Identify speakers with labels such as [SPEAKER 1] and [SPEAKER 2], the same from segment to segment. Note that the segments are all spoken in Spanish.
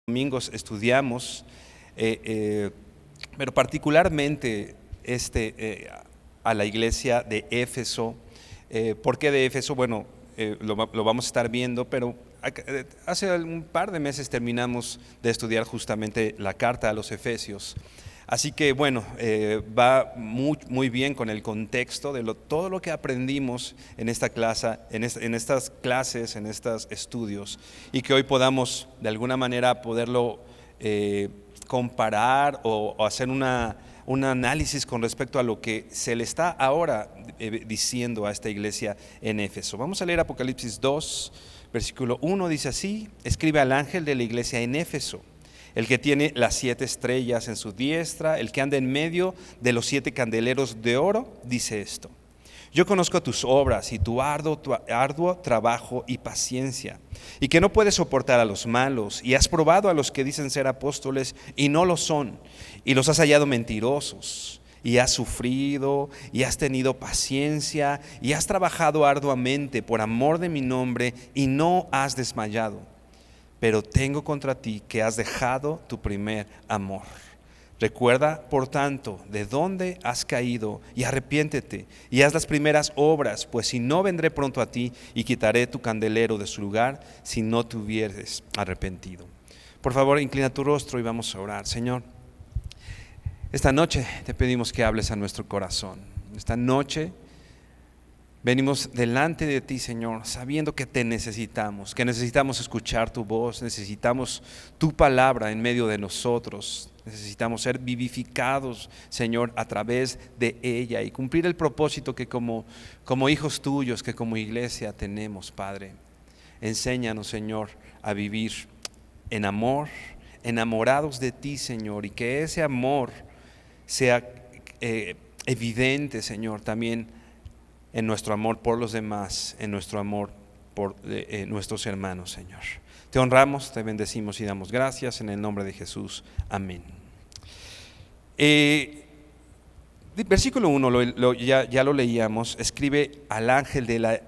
[SPEAKER 1] Domingos estudiamos, pero particularmente a la iglesia de Éfeso. ¿Por qué de Éfeso? Bueno, lo vamos a estar viendo, pero hace un par de meses terminamos de estudiar justamente la carta a los Efesios. Así que bueno, va muy bien con el contexto de todo lo que aprendimos en esta clase, en estas clases, en estos estudios, y que hoy podamos de alguna manera poderlo comparar o hacer un análisis con respecto a lo que se le está ahora diciendo a esta iglesia en Éfeso. Vamos a leer Apocalipsis 2, versículo 1, dice así: escribe al ángel de la iglesia en Éfeso, el que tiene las 7 estrellas en su diestra, el que anda en medio de los 7 candeleros de oro, dice esto: yo conozco tus obras y tu arduo trabajo y paciencia, y que no puedes soportar a los malos, y has probado a los que dicen ser apóstoles y no lo son, y los has hallado mentirosos, y has sufrido, y has tenido paciencia, y has trabajado arduamente por amor de mi nombre, y no has desmayado. Pero tengo contra ti que has dejado tu primer amor. Recuerda, por tanto, de dónde has caído y arrepiéntete y haz las primeras obras, pues si no, vendré pronto a ti y quitaré tu candelero de su lugar si no te hubieres arrepentido. Por favor, inclina tu rostro y vamos a orar. Señor, esta noche te pedimos que hables a nuestro corazón. Esta noche venimos delante de ti, Señor, sabiendo que te necesitamos, que necesitamos escuchar tu voz, necesitamos tu palabra en medio de nosotros, necesitamos ser vivificados, Señor, a través de ella y cumplir el propósito que como hijos tuyos, que como iglesia tenemos, Padre. Enséñanos, Señor, a vivir en amor, enamorados de ti, Señor, y que ese amor sea evidente, Señor, también en nuestro amor por los demás, en nuestro amor por nuestros hermanos, Señor. Te honramos, te bendecimos y damos gracias en el nombre de Jesús. Amén. Versículo 1, ya lo leíamos. Escribe al ángel de la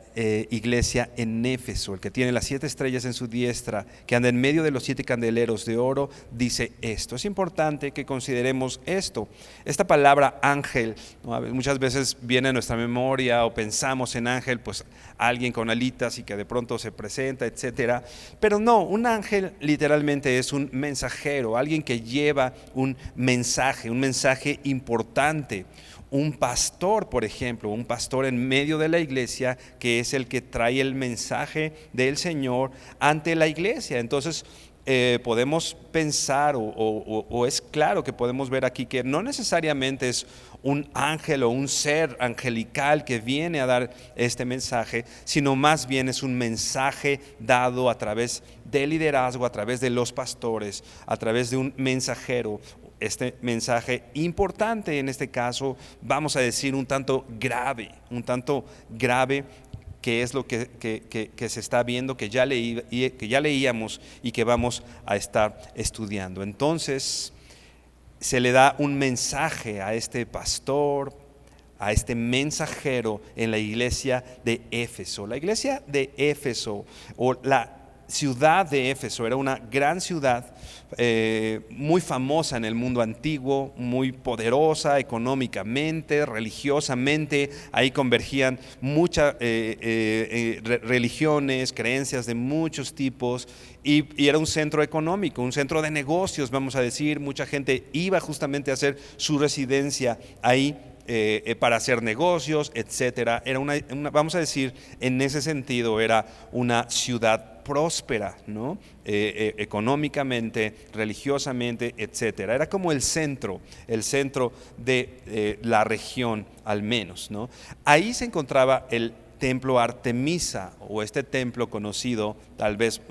[SPEAKER 1] iglesia en Éfeso, el que tiene las 7 estrellas en su diestra, que anda en medio de los 7 candeleros de oro, dice esto. Es importante que consideremos esto. Esta palabra ángel, ¿no? Muchas veces viene a nuestra memoria o pensamos en ángel, pues alguien con alitas y que de pronto se presenta, etcétera. Pero no, un ángel literalmente es un mensajero, alguien que lleva un mensaje importante. Un pastor, por ejemplo, un pastor en medio de la iglesia, que es el que trae el mensaje del Señor ante la iglesia. Entonces podemos pensar o es claro que podemos ver aquí que no necesariamente es un ángel o un ser angelical que viene a dar este mensaje, sino más bien es un mensaje dado a través del liderazgo, a través de los pastores, a través de un mensajero. Este mensaje importante, en este caso vamos a decir un tanto grave, que es lo que se está viendo, que ya leíamos y que vamos a estar estudiando. Entonces se le da un mensaje a este pastor, a este mensajero en la iglesia de Éfeso. La iglesia de Éfeso, o la ciudad de Éfeso, era una gran ciudad muy famosa en el mundo antiguo, muy poderosa económicamente, religiosamente. Ahí convergían muchas religiones, creencias de muchos tipos, y era un centro económico, un centro de negocios, vamos a decir. Mucha gente iba justamente a hacer su residencia ahí para hacer negocios, etcétera. Era vamos a decir, en ese sentido era una ciudad próspera, ¿no? Económicamente, religiosamente, etcétera. Era como el centro de la región, al menos, ¿no? Ahí se encontraba el templo Artemisa, o este templo conocido, tal vez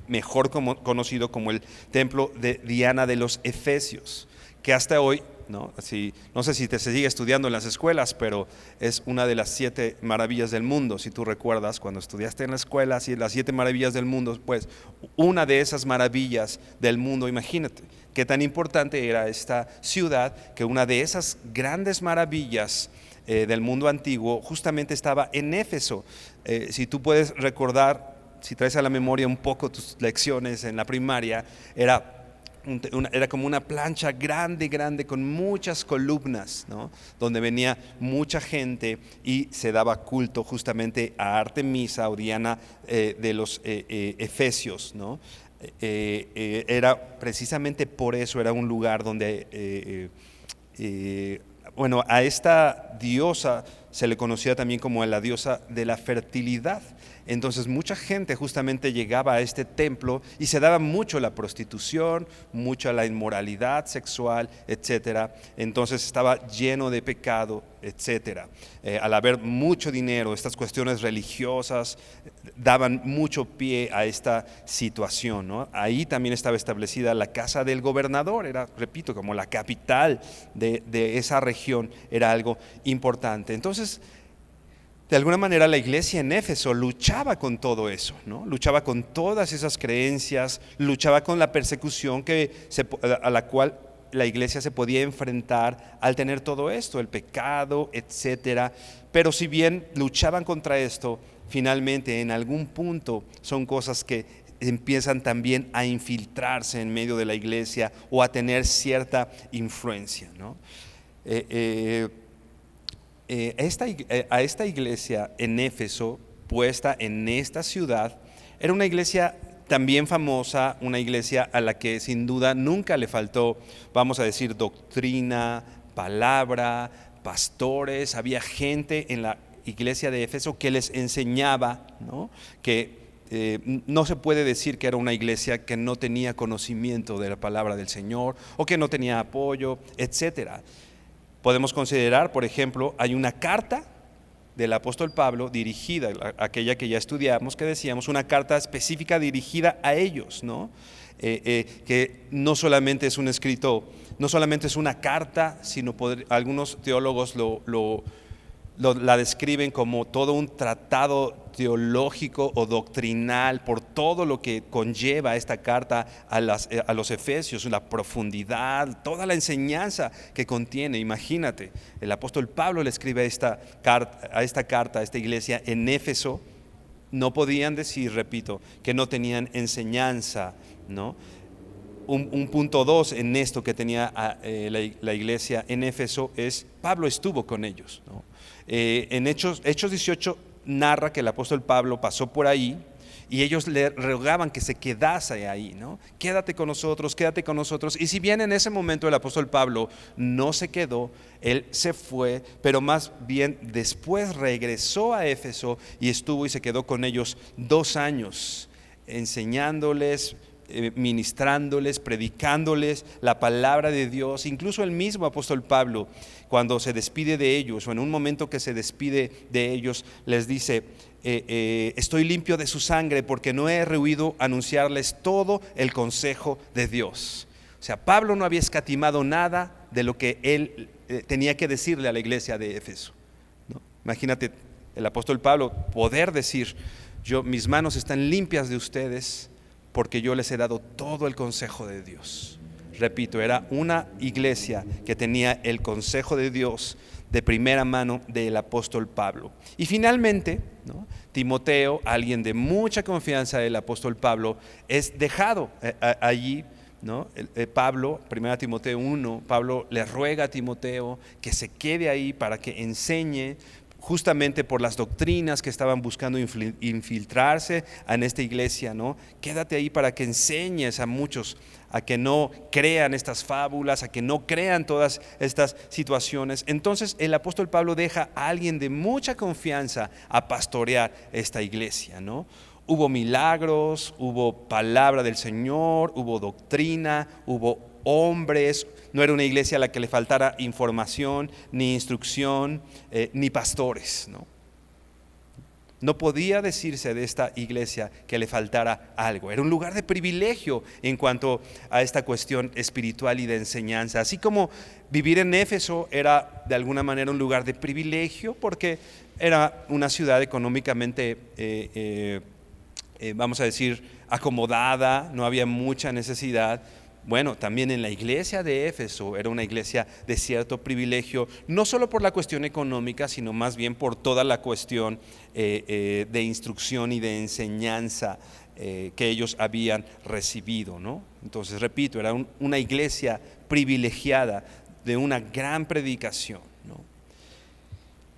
[SPEAKER 1] mejor conocido como el templo de Diana de los Efesios, que hasta hoy, no sé si te sigue estudiando en las escuelas, pero es una de las 7 maravillas del mundo. Si tú recuerdas, cuando estudiaste en la escuela, las 7 maravillas del mundo, pues una de esas maravillas del mundo, imagínate qué tan importante era esta ciudad, que una de esas grandes maravillas del mundo antiguo justamente estaba en Éfeso. Si tú puedes recordar si traes a la memoria un poco tus lecciones en la primaria, era como una plancha grande con muchas columnas, ¿no? Donde venía mucha gente y se daba culto justamente a Artemisa o Diana de los Efesios, ¿no? Era precisamente por eso, era un lugar donde bueno, a esta diosa se le conocía también como la diosa de la fertilidad. Entonces mucha gente justamente llegaba a este templo y se daba mucho la prostitución, mucho la inmoralidad sexual, etcétera. Entonces estaba lleno de pecado, etcétera. Al haber mucho dinero, estas cuestiones religiosas daban mucho pie a esta situación, ¿no? Ahí también estaba establecida la casa del gobernador, era, repito, como la capital de esa región, era algo importante. Entonces, de alguna manera la iglesia en Éfeso luchaba con todo eso, ¿no? Luchaba con todas esas creencias, luchaba con la persecución a la cual la iglesia se podía enfrentar al tener todo esto, el pecado, etcétera. Pero si bien luchaban contra esto, finalmente en algún punto son cosas que empiezan también a infiltrarse en medio de la iglesia o a tener cierta influencia, ¿no? A esta iglesia en Éfeso, puesta en esta ciudad, era una iglesia también famosa, una iglesia a la que sin duda nunca le faltó, vamos a decir, doctrina, palabra, pastores. Había gente en la iglesia de Éfeso que les enseñaba, ¿no? Que no se puede decir que era una iglesia que no tenía conocimiento de la palabra del Señor o que no tenía apoyo, etcétera. Podemos considerar, por ejemplo, hay una carta del apóstol Pablo dirigida, aquella que ya estudiamos, que decíamos, una carta específica dirigida a ellos, ¿no? Que no solamente es un escrito, no solamente es una carta, sino algunos teólogos la describen como todo un tratado teológico o doctrinal por todo lo que conlleva esta carta a los Efesios, la profundidad, toda la enseñanza que contiene. Imagínate, el apóstol Pablo le escribe a esta carta, a esta iglesia en Éfeso. No podían decir, repito, que no tenían enseñanza, ¿no? Un punto 2 en esto que tenía la iglesia en Éfeso es, Pablo estuvo con ellos, ¿no? En Hechos 18 narra que el apóstol Pablo pasó por ahí y ellos le rogaban que se quedase ahí, ¿no? Quédate con nosotros, quédate con nosotros. Y si bien en ese momento el apóstol Pablo no se quedó, él se fue, pero más bien después regresó a Éfeso y estuvo y se quedó con ellos 2 años, enseñándoles, ministrándoles, predicándoles la palabra de Dios. Incluso el mismo apóstol Pablo, cuando se despide de ellos, o en un momento que se despide de ellos, les dice, estoy limpio de su sangre porque no he rehuido anunciarles todo el consejo de Dios. O sea, Pablo no había escatimado nada de lo que él tenía que decirle a la iglesia de Éfeso, ¿no? Imagínate el apóstol Pablo poder decir, mis manos están limpias de ustedes porque yo les he dado todo el consejo de Dios. Repito, era una iglesia que tenía el consejo de Dios de primera mano del apóstol Pablo. Y finalmente, ¿no?, Timoteo, alguien de mucha confianza del apóstol Pablo, es dejado allí, ¿no? Pablo, 1 Timoteo 1, Pablo le ruega a Timoteo que se quede ahí para que enseñe, justamente por las doctrinas que estaban buscando infiltrarse en esta iglesia, ¿no? Quédate ahí para que enseñes a muchos a que no crean estas fábulas, a que no crean todas estas situaciones. Entonces el apóstol Pablo deja a alguien de mucha confianza a pastorear esta iglesia, ¿no? Hubo milagros, hubo palabra del Señor, hubo doctrina, hubo hombres. No era una iglesia a la que le faltara información, ni instrucción, ni pastores, ¿no? No podía decirse de esta iglesia que le faltara algo. Era un lugar de privilegio en cuanto a esta cuestión espiritual y de enseñanza. Así como vivir en Éfeso era de alguna manera un lugar de privilegio porque era una ciudad económicamente, vamos a decir, acomodada, no había mucha necesidad. Bueno, también en la iglesia de Éfeso era una iglesia de cierto privilegio, no solo por la cuestión económica, sino más bien por toda la cuestión de instrucción y de enseñanza que ellos habían recibido, ¿no? Entonces, repito, era una iglesia privilegiada de una gran predicación, ¿no?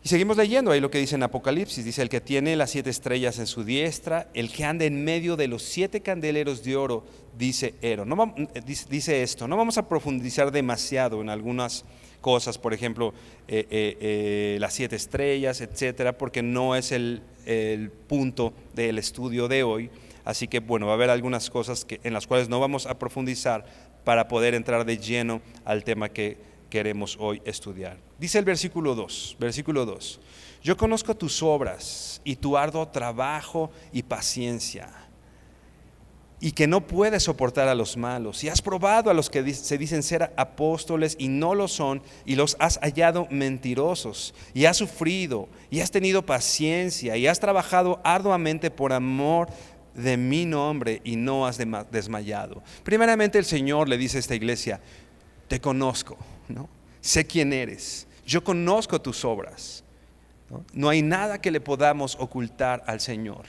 [SPEAKER 1] Y seguimos leyendo ahí lo que dice en Apocalipsis. Dice: el que tiene las 7 estrellas en su diestra, el que anda en medio de los 7 candeleros de oro, dice esto. No vamos a profundizar demasiado en algunas cosas, por ejemplo, las 7 estrellas, etcétera, porque no es el punto del estudio de hoy. Así que bueno, va a haber algunas cosas en las cuales no vamos a profundizar para poder entrar de lleno al tema que queremos hoy estudiar. Dice el versículo 2, yo conozco tus obras y tu arduo trabajo y paciencia, y que no puedes soportar a los malos, y has probado a los que se dicen ser apóstoles y no lo son, y los has hallado mentirosos, y has sufrido, y has tenido paciencia, y has trabajado arduamente por amor de mi nombre, y no has desmayado. Primeramente el Señor le dice a esta iglesia: te conozco, ¿no? Sé quién eres, yo conozco tus obras, ¿no? No hay nada que le podamos ocultar al Señor.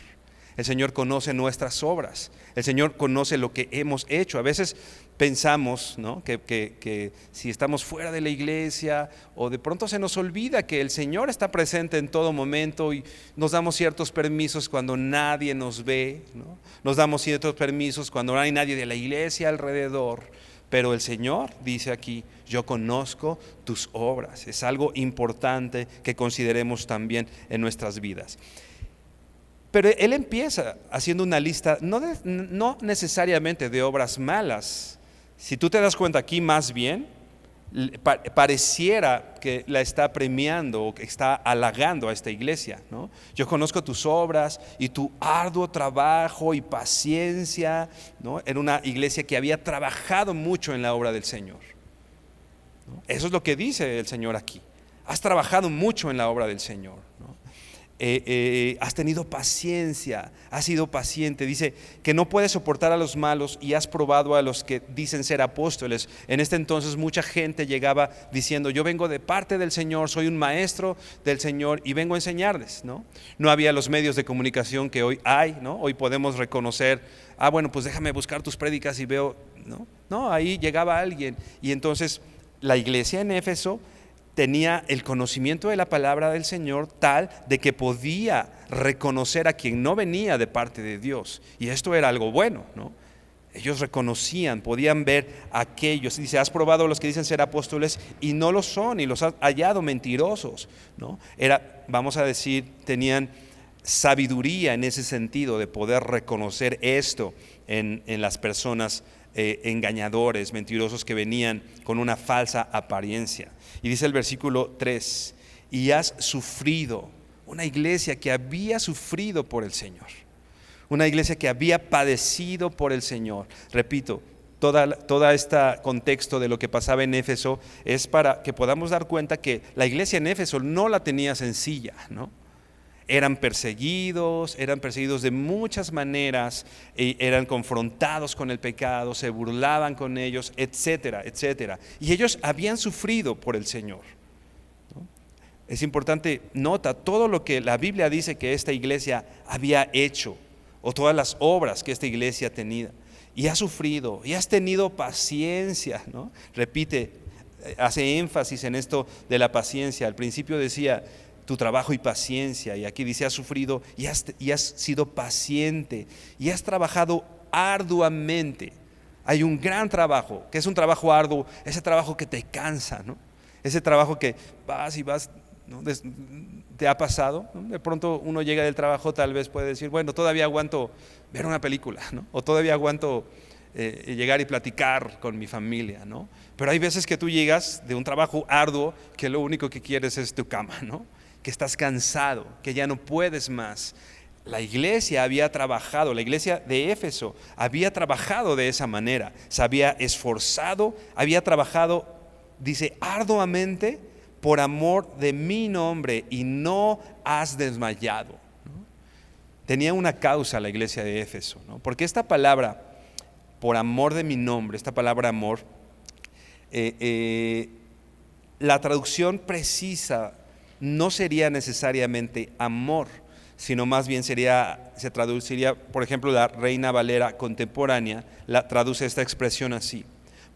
[SPEAKER 1] El Señor conoce nuestras obras, el Señor conoce lo que hemos hecho. A veces pensamos, ¿no?, que si estamos fuera de la iglesia, o de pronto se nos olvida que el Señor está presente en todo momento, y nos damos ciertos permisos cuando nadie nos ve, ¿no? Nos damos ciertos permisos cuando no hay nadie de la iglesia alrededor. Pero el Señor dice aquí: yo conozco tus obras. Es algo importante que consideremos también en nuestras vidas. Pero Él empieza haciendo una lista, no necesariamente de obras malas. Si tú te das cuenta aquí, más bien pareciera que la está premiando o que está halagando a esta iglesia, ¿no? Yo conozco tus obras y tu arduo trabajo y paciencia, ¿no? Era una iglesia que había trabajado mucho en la obra del Señor, ¿no? Eso es lo que dice el Señor aquí: has trabajado mucho en la obra del Señor, ¿no? Has tenido paciencia, has sido paciente. Dice que no puedes soportar a los malos y has probado a los que dicen ser apóstoles. En este entonces mucha gente llegaba diciendo: yo vengo de parte del Señor, soy un maestro del Señor y vengo a enseñarles, ¿no? No había los medios de comunicación que hoy hay, ¿no? Hoy podemos reconocer: bueno, pues déjame buscar tus prédicas y veo, ¿no? No, ahí llegaba alguien, y entonces la iglesia en Éfeso tenía el conocimiento de la palabra del Señor tal de que podía reconocer a quien no venía de parte de Dios, y esto era algo bueno, ¿no? Ellos reconocían, podían ver a aquellos. Dice: has probado a los que dicen ser apóstoles y no lo son, y los has hallado mentirosos, ¿no? Vamos a decir, tenían sabiduría en ese sentido de poder reconocer esto en las personas engañadores, mentirosos, que venían con una falsa apariencia. Y dice el versículo 3: y has sufrido. Una iglesia que había sufrido por el Señor, una iglesia que había padecido por el Señor. Repito, toda este contexto de lo que pasaba en Éfeso es para que podamos dar cuenta que la iglesia en Éfeso no la tenía sencilla, ¿no? Eran perseguidos de muchas maneras, eran confrontados con el pecado, se burlaban con ellos, etcétera, etcétera. Y ellos habían sufrido por el Señor, ¿no? Es importante, nota todo lo que la Biblia dice que esta iglesia había hecho, o todas las obras que esta iglesia tenía. Y has sufrido, y has tenido paciencia, ¿no? Repite, hace énfasis en esto de la paciencia. Al principio decía tu trabajo y paciencia, y aquí dice: has sufrido y has sido paciente y has trabajado arduamente. Hay un gran trabajo, que es un trabajo arduo, ese trabajo que te cansa, ¿no? Ese trabajo que vas y vas, ¿no? ¿Te ha pasado? ¿No? De pronto uno llega del trabajo, tal vez puede decir: bueno, todavía aguanto ver una película, ¿no? O todavía aguanto llegar y platicar con mi familia, ¿no? Pero hay veces que tú llegas de un trabajo arduo que lo único que quieres es tu cama, ¿no? Que estás cansado, que ya no puedes más. La iglesia había trabajado, la iglesia de Éfeso había trabajado de esa manera, se había esforzado, había trabajado, dice, arduamente por amor de mi nombre, y no has desmayado, ¿no? Tenía una causa la iglesia de Éfeso, ¿no? Porque esta palabra por amor de mi nombre. Esta palabra amor, la traducción precisa no sería necesariamente amor, sino más bien se traduciría, por ejemplo, la Reina Valera contemporánea traduce esta expresión así: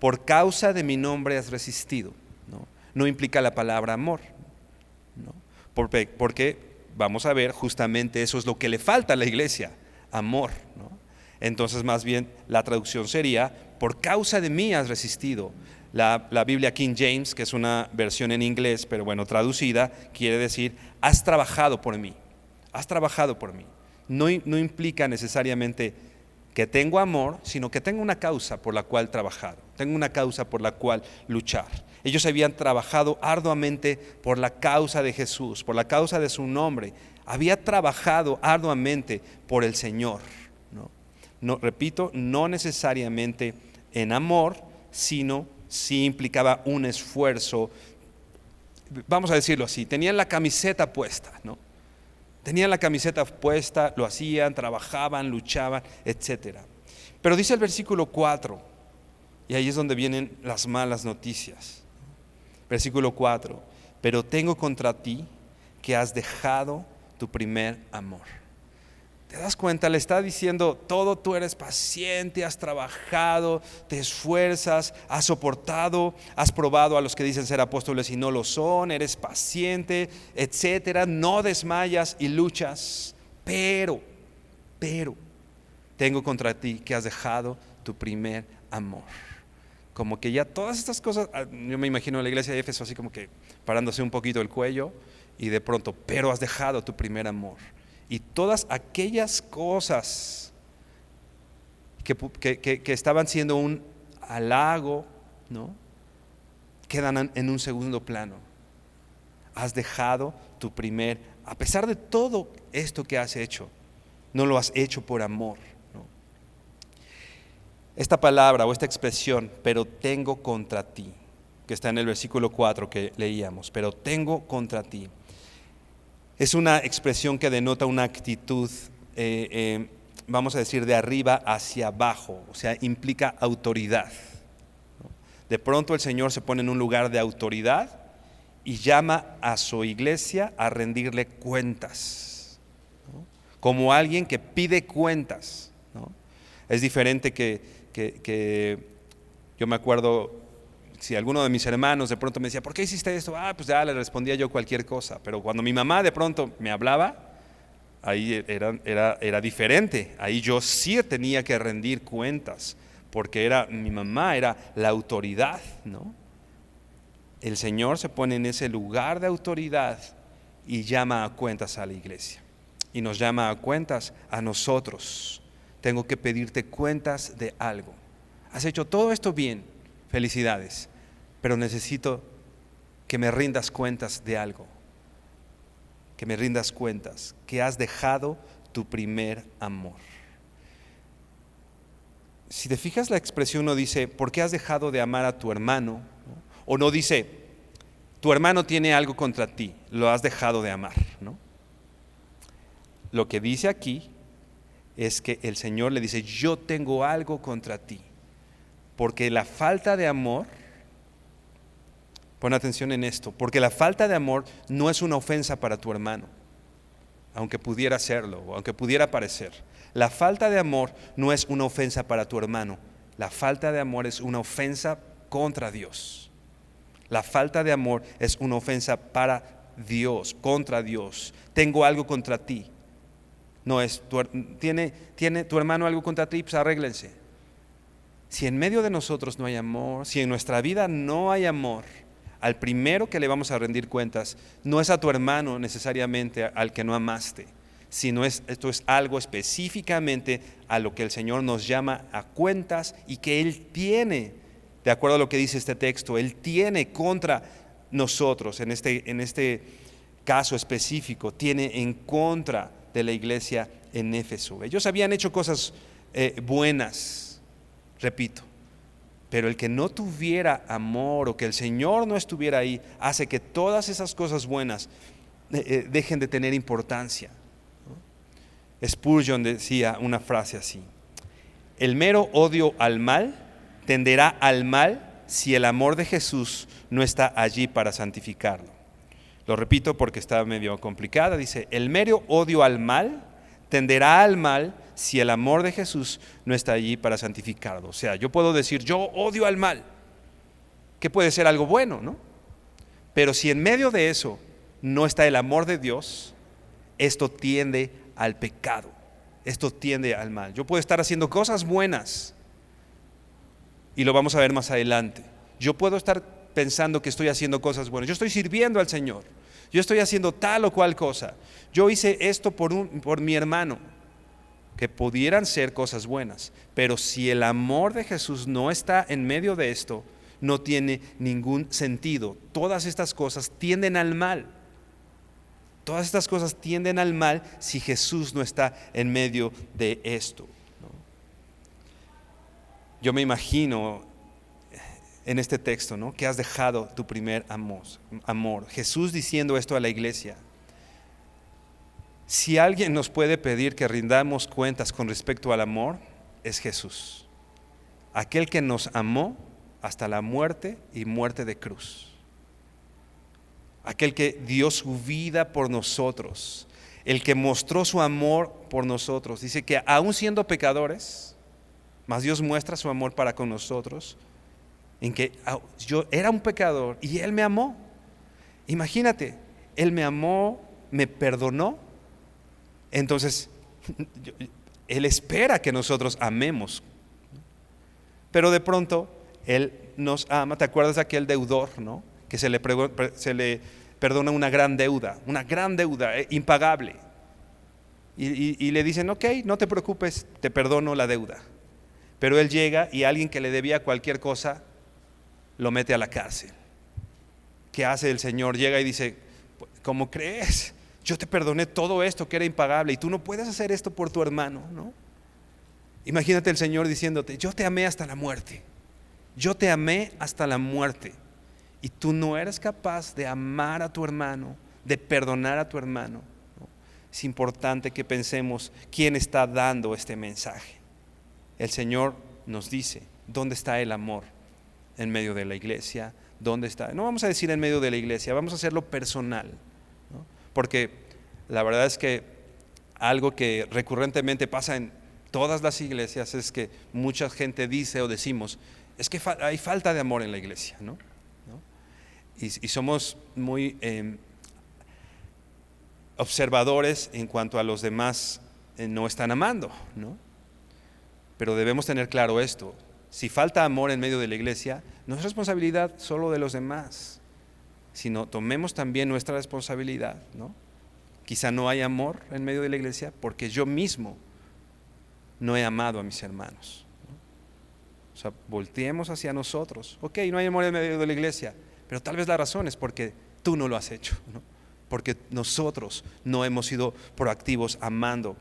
[SPEAKER 1] por causa de mi nombre has resistido. No implica la palabra amor, ¿no? Porque vamos a ver, justamente eso es lo que le falta a la iglesia, amor, ¿no? Entonces más bien la traducción sería: por causa de mí has resistido. La Biblia King James, que es una versión en inglés, pero bueno, traducida, quiere decir: has trabajado por mí, has trabajado por mí. No implica necesariamente que tengo amor, sino que tengo una causa por la cual trabajar, tengo una causa por la cual luchar. Ellos habían trabajado arduamente por la causa de Jesús, por la causa de su nombre. Había trabajado arduamente por el Señor, ¿no? Repito, no necesariamente en amor, sino sí implicaba un esfuerzo. Vamos a decirlo así: tenían la camiseta puesta, ¿no? Tenían la camiseta puesta, lo hacían, trabajaban, luchaban, etc. Pero dice el versículo 4, y ahí es donde vienen las malas noticias. Versículo 4: pero tengo contra ti que has dejado tu primer amor. ¿Te das cuenta? Le está diciendo todo: tú eres paciente, has trabajado, te esfuerzas, has soportado, has probado a los que dicen ser apóstoles y no lo son, eres paciente, etcétera, no desmayas y luchas, pero tengo contra ti que has dejado tu primer amor. Como que ya todas estas cosas, yo me imagino a la iglesia de Éfeso así como que parándose un poquito el cuello, y de pronto: pero has dejado tu primer amor. Y todas aquellas cosas que estaban siendo un halago, ¿no?, quedan en un segundo plano. Has dejado tu primer, a pesar de todo esto que has hecho, no lo has hecho por amor, ¿no? Esta palabra o esta expresión: pero tengo contra ti, que está en el versículo 4 que leíamos, pero tengo contra ti, es una expresión que denota una actitud, vamos a decir, de arriba hacia abajo, o sea, implica autoridad, ¿no? De pronto el Señor se pone en un lugar de autoridad y llama a su iglesia a rendirle cuentas, ¿no?, como alguien que pide cuentas, ¿no? Es diferente que yo me acuerdo, si alguno de mis hermanos de pronto me decía: ¿por qué hiciste esto? Pues ya le respondía yo cualquier cosa. Pero cuando mi mamá de pronto me hablaba, ahí era diferente. Ahí yo sí tenía que rendir cuentas, porque mi mamá era la autoridad, ¿no? El Señor se pone en ese lugar de autoridad y llama a cuentas a la iglesia. Y nos llama a cuentas a nosotros. Tengo que pedirte cuentas de algo. Has hecho todo esto bien, felicidades, pero necesito que me rindas cuentas de algo, que me rindas cuentas, que has dejado tu primer amor. Si te fijas, la expresión no dice: ¿por qué has dejado de amar a tu hermano?, ¿no? O no dice: tu hermano tiene algo contra ti, lo has dejado de amar, ¿no? Lo que dice aquí es que el Señor le dice: yo tengo algo contra ti, porque la falta de amor, pon atención en esto, porque la falta de amor no es una ofensa para tu hermano, aunque pudiera serlo, o aunque pudiera parecer. La falta de amor no es una ofensa para tu hermano, la falta de amor es una ofensa contra Dios. La falta de amor es una ofensa para Dios, contra Dios. Tengo algo contra ti. No es, tiene tu hermano algo contra ti, pues arréglense. Si en medio de nosotros no hay amor, si en nuestra vida no hay amor, al primero que le vamos a rendir cuentas no es a tu hermano necesariamente al que no amaste, sino esto es algo específicamente a lo que el Señor nos llama a cuentas, y que Él tiene, de acuerdo a lo que dice este texto, Él tiene contra nosotros, en este caso específico, tiene en contra de la iglesia en Éfeso. Ellos habían hecho cosas buenas, repito, pero el que no tuviera amor, o que el Señor no estuviera ahí, hace que todas esas cosas buenas dejen de tener importancia, ¿no? Spurgeon decía una frase así: El mero odio al mal tenderá al mal si el amor de Jesús no está allí para santificarlo. Lo repito porque está medio complicada. Dice, el mero odio al mal tenderá al mal si el amor de Jesús no está allí para santificarlo. O sea, yo puedo decir, yo odio al mal, que puede ser algo bueno, ¿no? Pero si en medio de eso no está el amor de Dios, esto tiende al pecado, esto tiende al mal. Yo puedo estar haciendo cosas buenas, y lo vamos a ver más adelante. Yo puedo estar pensando que estoy haciendo cosas buenas, yo estoy sirviendo al Señor, yo estoy haciendo tal o cual cosa, yo hice esto por mi hermano, que pudieran ser cosas buenas, pero si el amor de Jesús no está en medio de esto, no tiene ningún sentido. Todas estas cosas tienden al mal. Todas estas cosas tienden al mal si Jesús no está en medio de esto, ¿no? Yo me imagino en este texto, ¿no?, que has dejado tu primer amor. Jesús diciendo esto a la iglesia. Si alguien nos puede pedir que rindamos cuentas con respecto al amor, es Jesús. Aquel que nos amó hasta la muerte y muerte de cruz. Aquel que dio su vida por nosotros. El que mostró su amor por nosotros. Dice que aún siendo pecadores, mas Dios muestra su amor para con nosotros, en que yo era un pecador y Él me amó. Imagínate, Él me amó, me perdonó. Entonces, Él espera que nosotros amemos. Pero de pronto, Él nos ama. ¿Te acuerdas de aquel deudor, no?, que se le perdona una gran deuda impagable? Y le dicen, ok, no te preocupes, te perdono la deuda. Pero él llega y alguien que le debía cualquier cosa lo mete a la cárcel. ¿Qué hace el Señor? Llega y dice, ¿cómo crees? Yo te perdoné todo esto que era impagable y tú no puedes hacer esto por tu hermano, ¿no? Imagínate el Señor diciéndote, yo te amé hasta la muerte. Yo te amé hasta la muerte. Y tú no eres capaz de amar a tu hermano, de perdonar a tu hermano, ¿no? Es importante que pensemos quién está dando este mensaje. El Señor nos dice, ¿dónde está el amor? En medio de la iglesia, ¿dónde está? No vamos a decir en medio de la iglesia, vamos a hacerlo personal, ¿no? Porque la verdad es que algo que recurrentemente pasa en todas las iglesias es que mucha gente dice o decimos, es que hay falta de amor en la iglesia, ¿no? Y somos muy observadores en cuanto a los demás no están amando, ¿no? Pero debemos tener claro esto: si falta amor en medio de la iglesia, no es responsabilidad solo de los demás, sino tomemos también nuestra responsabilidad, ¿no? Quizá no hay amor en medio de la iglesia porque yo mismo no he amado a mis hermanos, ¿no? O sea, volteemos hacia nosotros. Ok, no hay amor en medio de la iglesia, pero tal vez la razón es porque tú no lo has hecho, ¿no? Porque nosotros no hemos sido proactivos amando,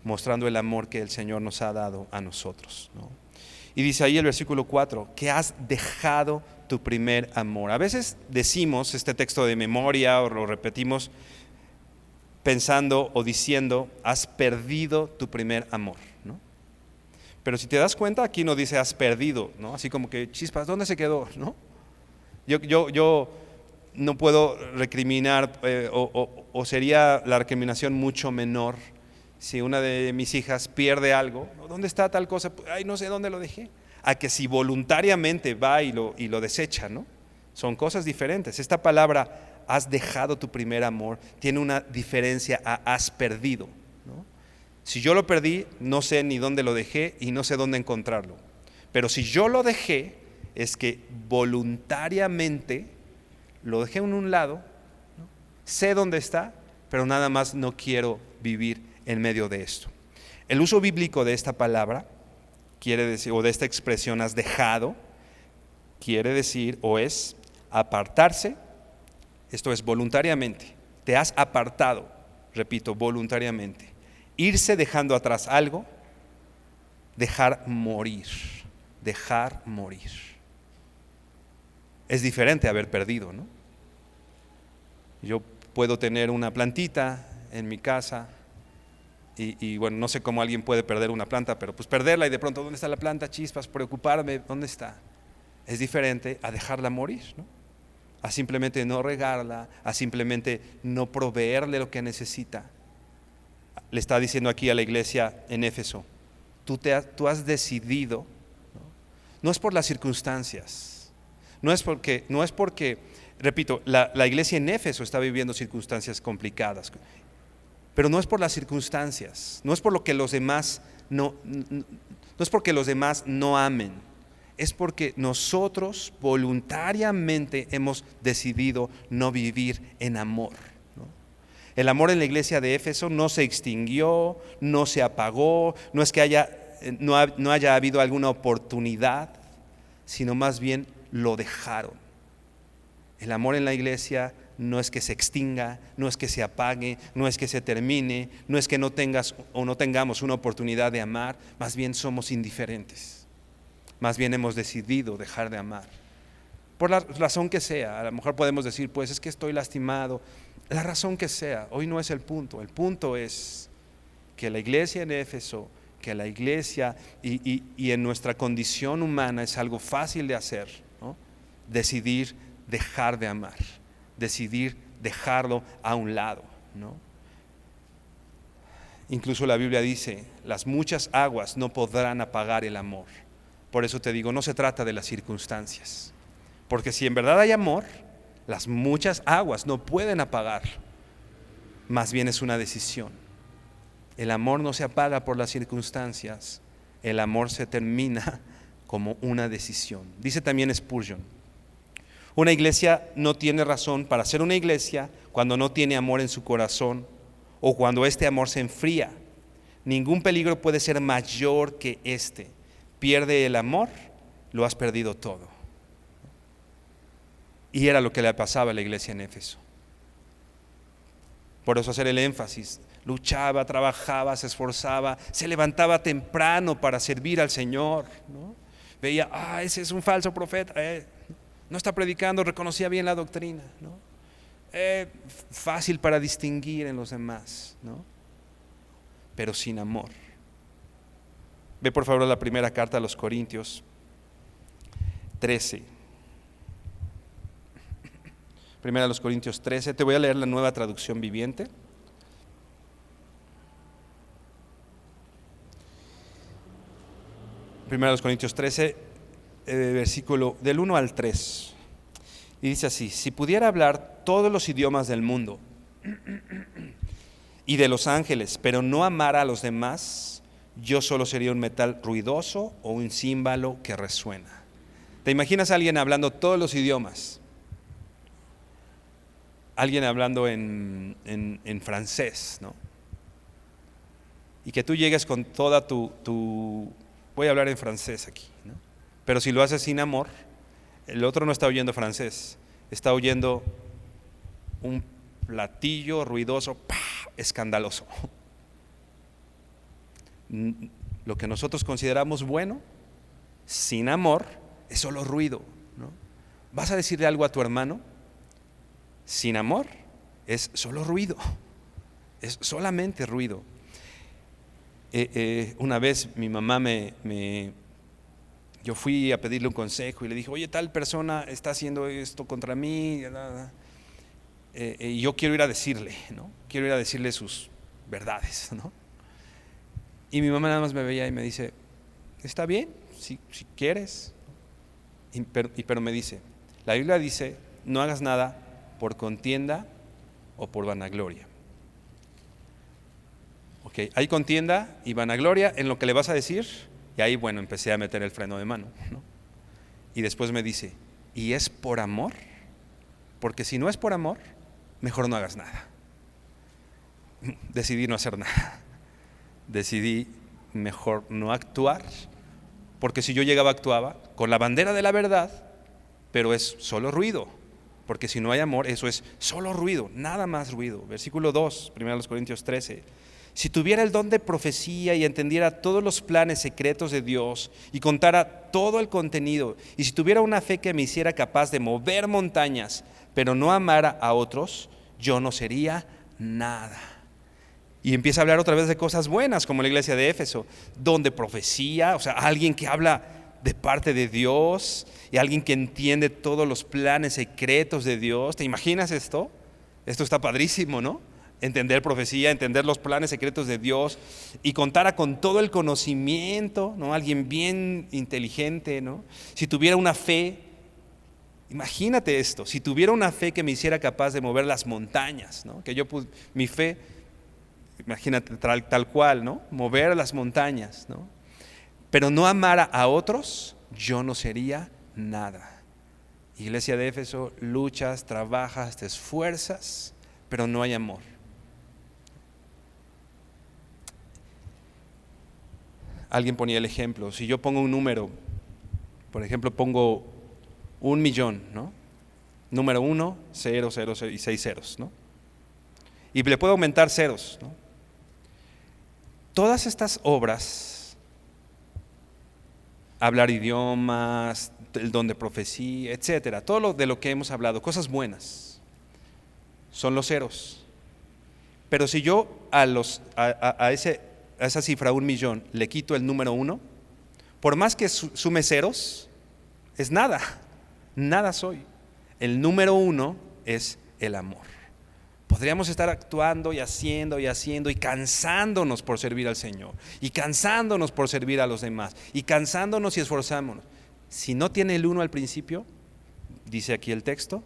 [SPEAKER 1] mostrando el amor que el Señor nos ha dado a nosotros, ¿no? Y dice ahí el versículo 4, que has dejado tu primer amor. A veces decimos este texto de memoria o lo repetimos pensando o diciendo, has perdido tu primer amor, ¿no? Pero si te das cuenta, aquí no dice has perdido, ¿no? Así como que, chispas, ¿dónde se quedó?, ¿no? Yo no puedo recriminar o sería la recriminación mucho menor si una de mis hijas pierde algo. ¿Dónde está tal cosa? Ay, no sé dónde lo dejé. A que si voluntariamente va y lo desecha, ¿no? Son cosas diferentes. Esta palabra, has dejado tu primer amor, tiene una diferencia a has perdido, ¿no? Si yo lo perdí, no sé ni dónde lo dejé y no sé dónde encontrarlo. Pero si yo lo dejé, es que voluntariamente lo dejé en un lado, ¿no? Sé dónde está, pero nada más no quiero vivir en medio de esto. El uso bíblico de esta palabra quiere decir, o de esta expresión has dejado, quiere decir o es apartarse. Esto es voluntariamente, te has apartado, repito, voluntariamente. Irse dejando atrás algo, dejar morir. Es diferente a haber perdido, ¿no? Yo puedo tener una plantita en mi casa Y bueno, no sé cómo alguien puede perder una planta, pero pues perderla y de pronto, ¿dónde está la planta? Chispas, preocuparme, ¿dónde está? Es diferente a dejarla morir, ¿no? A simplemente no regarla, a simplemente no proveerle lo que necesita. Le está diciendo aquí a la iglesia en Éfeso, tú has decidido, ¿no? No es por las circunstancias, no es porque, repito, la iglesia en Éfeso está viviendo circunstancias complicadas, pero no es por las circunstancias, no es por lo que los demás no es porque los demás no amen, es porque nosotros voluntariamente hemos decidido no vivir en amor, ¿no? El amor en la iglesia de Éfeso no se extinguió, no se apagó, no es que no haya habido alguna oportunidad, sino más bien lo dejaron. El amor en la iglesia no es que se extinga, no es que se apague, no es que se termine, no es que no tengas o no tengamos una oportunidad de amar, más bien somos indiferentes. Más bien hemos decidido dejar de amar. Por la razón que sea, a lo mejor podemos decir, pues es que estoy lastimado. La razón que sea, hoy no es el punto es que la iglesia en Éfeso, que la iglesia y en nuestra condición humana es algo fácil de hacer, ¿no? Decidir dejar de amar, decidir dejarlo a un lado, ¿no? Incluso la Biblia dice, las muchas aguas no podrán apagar el amor. Por eso te digo, no se trata de las circunstancias, porque si en verdad hay amor, las muchas aguas no pueden apagar, más bien es una decisión. El amor no se apaga por las circunstancias, el amor se termina como una decisión. Dice también Spurgeon, una iglesia no tiene razón para ser una iglesia cuando no tiene amor en su corazón o cuando este amor se enfría. Ningún peligro puede ser mayor que este. Pierde el amor, lo has perdido todo. Y era lo que le pasaba a la iglesia en Éfeso. Por eso hacer el énfasis, luchaba, trabajaba, se esforzaba, se levantaba temprano para servir al Señor, ¿no? Veía, ese es un falso profeta, no está predicando, reconocía bien la doctrina, ¿no? Fácil para distinguir en los demás, ¿no? Pero sin amor. Ve por favor la primera carta a los Corintios 13. Primera a los Corintios 13, te voy a leer la Nueva Traducción Viviente. Primera a los Corintios 13, versículo del 1 al 3. Y dice así, si pudiera hablar todos los idiomas del mundo y de los ángeles, pero no amara a los demás, yo solo sería un metal ruidoso o un címbalo que resuena. ¿Te imaginas a alguien hablando todos los idiomas? Alguien hablando en francés, ¿no? Y que tú llegues con toda tu voy a hablar en francés aquí, ¿no? Pero si lo haces sin amor, el otro no está oyendo francés, está oyendo un platillo ruidoso, ¡pah!, escandaloso. Lo que nosotros consideramos bueno, sin amor, es solo ruido, ¿no? ¿Vas a decirle algo a tu hermano? Sin amor, es solo ruido, es solamente ruido. Una vez mi mamá yo fui a pedirle un consejo y le dije, oye, tal persona está haciendo esto contra mí, y yo quiero ir a decirle, ¿no? Quiero ir a decirle sus verdades, ¿no? Y mi mamá nada más me veía y me dice, está bien, si quieres, pero me dice, la Biblia dice, no hagas nada por contienda o por vanagloria. Ok, hay contienda y vanagloria en lo que le vas a decir, y ahí, bueno, empecé a meter el freno de mano, ¿no? Y después me dice, ¿y es por amor? Porque si no es por amor, mejor no hagas nada. Decidí no hacer nada. Decidí mejor no actuar, porque si yo llegaba actuaba con la bandera de la verdad, pero es solo ruido, porque si no hay amor, eso es solo ruido, nada más ruido. Versículo 2, 1 Corintios 13. Si tuviera el don de profecía y entendiera todos los planes secretos de Dios y contara todo el contenido, y si tuviera una fe que me hiciera capaz de mover montañas, pero no amara a otros, yo no sería nada. Y empieza a hablar otra vez de cosas buenas, como la iglesia de Éfeso, donde profecía, o sea, alguien que habla de parte de Dios y alguien que entiende todos los planes secretos de Dios. ¿Te imaginas esto? Esto está padrísimo, ¿no? Entender profecía, entender los planes secretos de Dios y contara con todo el conocimiento, ¿no? Alguien bien inteligente, ¿no? Si tuviera una fe, imagínate esto, si tuviera una fe que me hiciera capaz de mover las montañas, ¿no? Que mi fe, imagínate tal cual, ¿no? Mover las montañas, ¿no? Pero no amara a otros, yo no sería nada. Iglesia de Éfeso, luchas, trabajas, te esfuerzas, pero no hay amor. Alguien ponía el ejemplo, si yo pongo un número, por ejemplo pongo 1,000,000, ¿no? Número 1, 0, 0, 0 y 6 ceros, ¿no? Y le puedo aumentar ceros, ¿no? Todas estas obras, hablar idiomas, el don de profecía, etcétera, todo lo de lo que hemos hablado, cosas buenas, son los ceros. Pero si yo a esa cifra 1,000,000 le quito el número 1, por más que sume ceros, es nada, nada soy. El número 1 es el amor. Podríamos estar actuando y haciendo y cansándonos por servir al Señor, y cansándonos por servir a los demás, y cansándonos y esforzándonos. Si no tiene el 1 al principio, dice aquí el texto,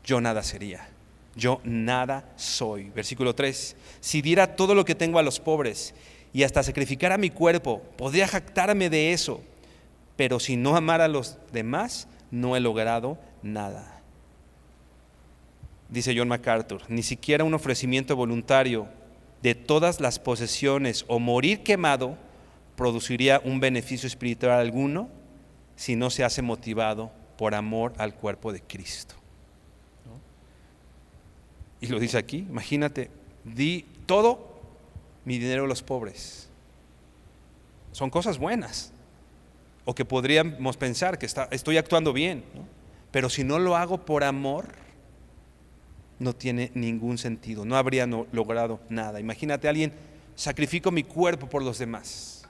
[SPEAKER 1] yo nada sería, yo nada soy. Versículo 3, si diera todo lo que tengo a los pobres y hasta sacrificara mi cuerpo, podría jactarme de eso, pero si no amara a los demás, no he logrado nada. Dice John MacArthur, ni siquiera un ofrecimiento voluntario de todas las posesiones o morir quemado produciría un beneficio espiritual alguno si no se hace motivado por amor al cuerpo de Cristo, ¿no? Y lo dice aquí, imagínate, di todo mi dinero a los pobres. Son cosas buenas, o que podríamos pensar que estoy actuando bien, ¿no? Pero si no lo hago por amor, no tiene ningún sentido, no habría logrado nada. Imagínate a alguien, sacrifico mi cuerpo por los demás,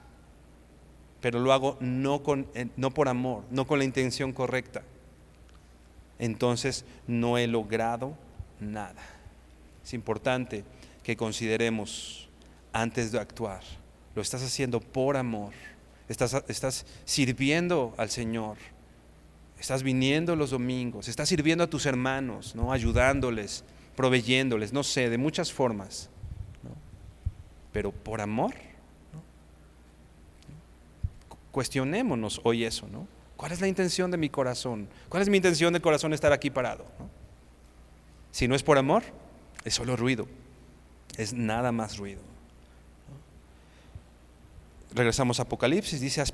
[SPEAKER 1] pero lo hago no por amor, no con la intención correcta. Entonces no he logrado nada. Es importante que consideremos antes de actuar, lo estás haciendo por amor, estás sirviendo al Señor. Estás viniendo los domingos, estás sirviendo a tus hermanos, ¿no? Ayudándoles, proveyéndoles, no sé, de muchas formas, ¿no? Pero por amor, ¿no? Cuestionémonos hoy eso, ¿no? ¿Cuál es la intención de mi corazón? ¿Cuál es mi intención del corazón estar aquí parado, ¿no? Si no es por amor, es solo ruido, es nada más ruido, ¿no? Regresamos a Apocalipsis, dice, has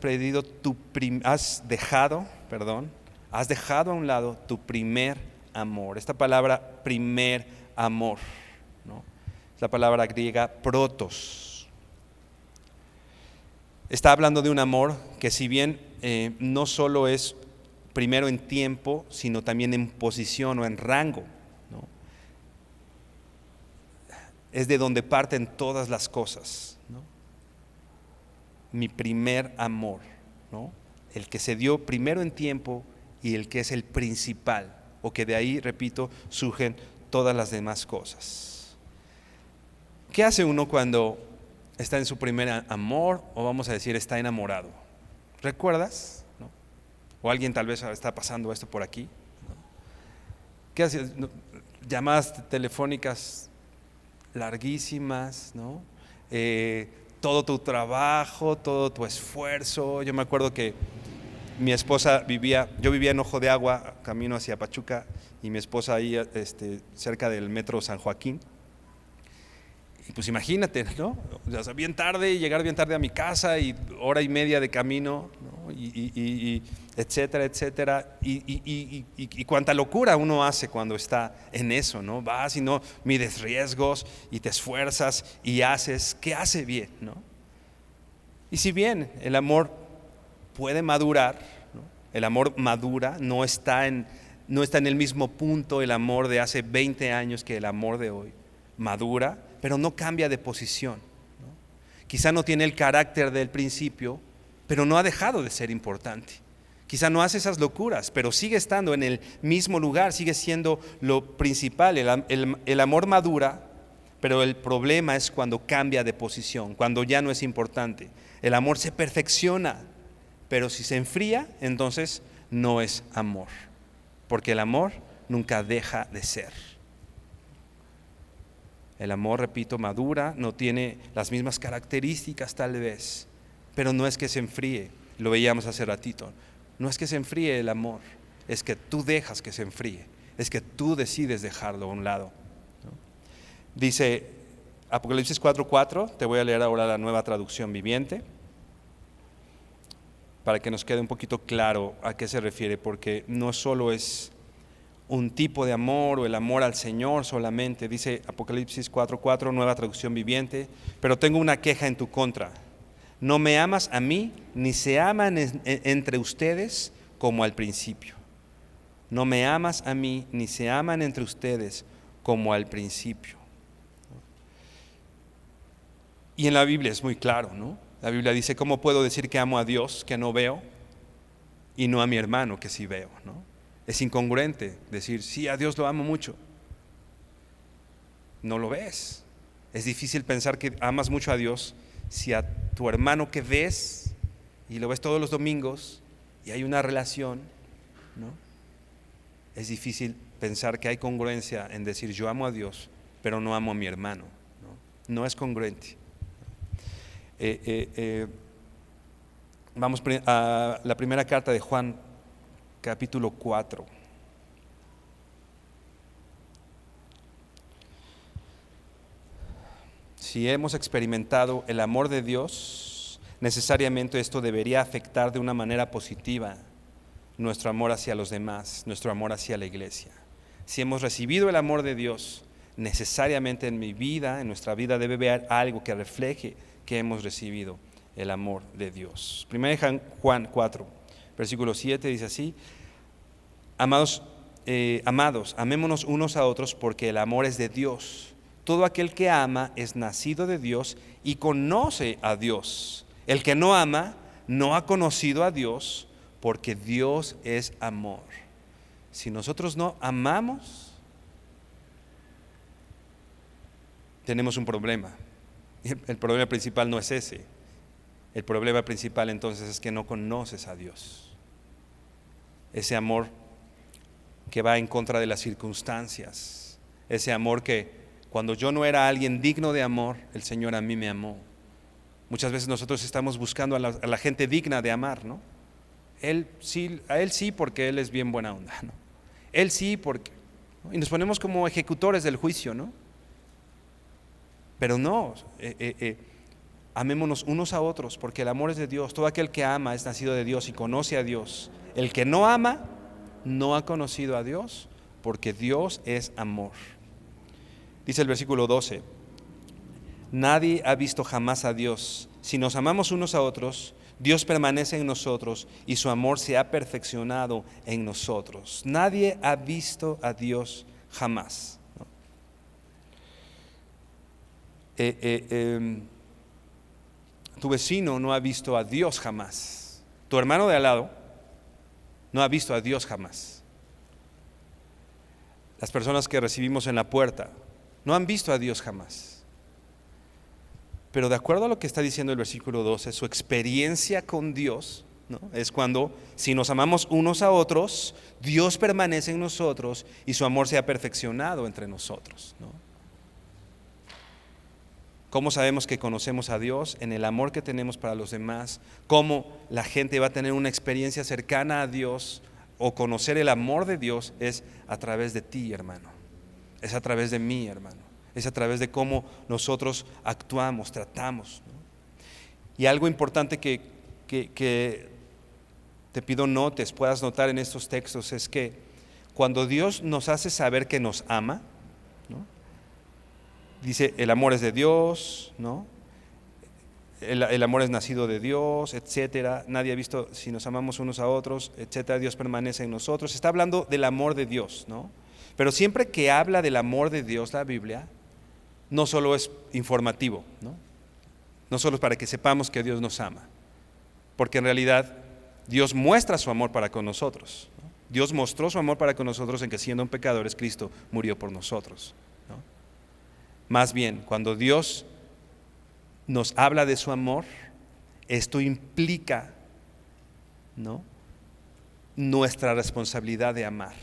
[SPEAKER 1] dejado a un lado tu primer amor. Esta palabra primer amor, ¿no? Es la palabra griega protos. Está hablando de un amor que, si bien no solo es primero en tiempo, sino también en posición o en rango, ¿no? Es de donde parten todas las cosas, ¿no? Mi primer amor, ¿no? El que se dio primero en tiempo y el que es el principal, o que de ahí, repito, surgen todas las demás cosas. ¿Qué hace uno cuando está en su primer amor, o vamos a decir está enamorado? ¿Recuerdas? ¿No? O alguien tal vez está pasando esto por aquí, ¿no? ¿Qué hace? Llamadas telefónicas larguísimas, ¿no? Todo tu trabajo, todo tu esfuerzo. Yo me acuerdo que mi esposa yo vivía en Ojo de Agua, camino hacia Pachuca, y mi esposa ahí cerca del metro San Joaquín. Y pues imagínate, ¿no? O sea, llegar bien tarde a mi casa, y hora y media de camino, ¿no? Y etcétera, etcétera. Y cuánta locura uno hace cuando está en eso, ¿no? Vas y no mides riesgos y te esfuerzas y haces, ¿qué hace bien, no? Y si bien el amor puede madurar, ¿no? El amor madura, no está en el mismo punto el amor de hace 20 años que el amor de hoy. Madura, pero no cambia de posición, ¿no? Quizá no tiene el carácter del principio, pero no ha dejado de ser importante. Quizá no hace esas locuras, pero sigue estando en el mismo lugar, sigue siendo lo principal. El amor madura, pero el problema es cuando cambia de posición, cuando ya no es importante. El amor se perfecciona, pero si se enfría, entonces no es amor, porque el amor nunca deja de ser. El amor, repito, madura, no tiene las mismas características tal vez, pero no es que se enfríe, lo veíamos hace ratito. No es que se enfríe el amor, es que tú dejas que se enfríe, es que tú decides dejarlo a un lado, ¿no? Dice Apocalipsis 4:4, te voy a leer ahora la Nueva Traducción Viviente, para que nos quede un poquito claro a qué se refiere, porque no solo es un tipo de amor o el amor al Señor solamente. Dice Apocalipsis 4:4, Nueva Traducción Viviente, pero tengo una queja en tu contra. No me amas a mí, ni se aman entre ustedes como al principio. No me amas a mí, ni se aman entre ustedes como al principio. Y en la Biblia es muy claro, ¿no? La Biblia dice, ¿cómo puedo decir que amo a Dios que no veo y no a mi hermano que sí veo, ¿no? Es incongruente decir, sí, a Dios lo amo mucho. No lo ves. Es difícil pensar que amas mucho a Dios si a tu hermano que ves y lo ves todos los domingos y hay una relación, ¿no? Es difícil pensar que hay congruencia en decir yo amo a Dios, pero no amo a mi hermano, ¿no? No es congruente. Vamos a la primera carta de Juan, capítulo 4. Si hemos experimentado el amor de Dios, necesariamente esto debería afectar de una manera positiva nuestro amor hacia los demás, nuestro amor hacia la iglesia. Si hemos recibido el amor de Dios, necesariamente en mi vida, en nuestra vida debe haber algo que refleje que hemos recibido el amor de Dios. 1 Juan 4, versículo 7 dice así: Amados, amémonos unos a otros porque el amor es de Dios. Todo aquel que ama es nacido de Dios y conoce a Dios. El que no ama no ha conocido a Dios, porque Dios es amor. Si nosotros no amamos, tenemos un problema. El problema principal no es ese. El problema principal entonces es que no conoces a Dios. Ese amor que va en contra de las circunstancias. Ese amor que cuando yo no era alguien digno de amor, el Señor a mí me amó. Muchas veces nosotros estamos buscando a la gente digna de amar, ¿no? A Él sí porque Él es bien buena onda, ¿no? Él sí porque, ¿no? Y nos ponemos como ejecutores del juicio, ¿no? Pero no, amémonos unos a otros porque el amor es de Dios. Todo aquel que ama es nacido de Dios y conoce a Dios. El que no ama no ha conocido a Dios, porque Dios es amor. Dice el versículo 12: Nadie ha visto jamás a Dios. Si nos amamos unos a otros, Dios permanece en nosotros y su amor se ha perfeccionado en nosotros. Nadie ha visto a Dios jamás, ¿no? Tu vecino no ha visto a Dios jamás. Tu hermano de al lado no ha visto a Dios jamás. Las personas que recibimos en la puerta no han visto a Dios jamás. Pero de acuerdo a lo que está diciendo el versículo 12, su experiencia con Dios, ¿no?, es cuando, si nos amamos unos a otros, Dios permanece en nosotros y su amor se ha perfeccionado entre nosotros, ¿no? ¿Cómo sabemos que conocemos a Dios? En el amor que tenemos para los demás. ¿Cómo la gente va a tener una experiencia cercana a Dios o conocer el amor de Dios? Es a través de ti, hermano. Es a través de mí, hermano. Es a través de cómo nosotros actuamos, tratamos, ¿no? Y algo importante que te pido notes, puedas notar en estos textos, es que cuando Dios nos hace saber que nos ama, ¿no?, dice, el amor es de Dios, ¿no? El amor es nacido de Dios, etcétera. Nadie ha visto si nos amamos unos a otros, etcétera. Dios permanece en nosotros. Está hablando del amor de Dios, ¿no? Pero siempre que habla del amor de Dios la Biblia, no solo es informativo, ¿no? No solo es para que sepamos que Dios nos ama, porque en realidad Dios muestra su amor para con nosotros, ¿no? Dios mostró su amor para con nosotros en que siendo pecadores Cristo murió por nosotros, ¿no? Más bien, cuando Dios nos habla de su amor, esto implica, ¿no?, nuestra responsabilidad de amar.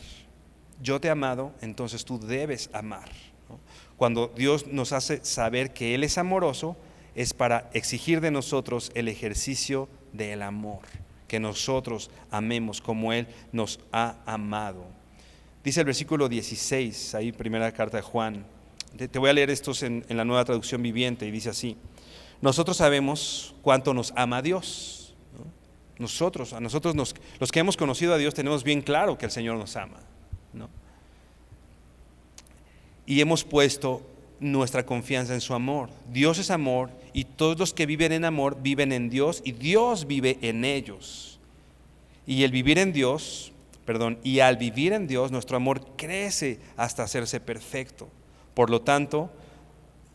[SPEAKER 1] Yo te he amado, entonces tú debes amar, ¿no? Cuando Dios nos hace saber que Él es amoroso, es para exigir de nosotros el ejercicio del amor, que nosotros amemos como Él nos ha amado. Dice el versículo 16, ahí primera carta de Juan. Te voy a leer estos en la Nueva Traducción Viviente, y dice así: nosotros sabemos cuánto nos ama Dios, ¿no? A nosotros los que hemos conocido a Dios tenemos bien claro que el Señor nos ama, ¿no? Y hemos puesto nuestra confianza en su amor. Dios es amor, y todos los que viven en amor viven en Dios y Dios vive en ellos. Y al vivir en Dios, nuestro amor crece hasta hacerse perfecto. Por lo tanto,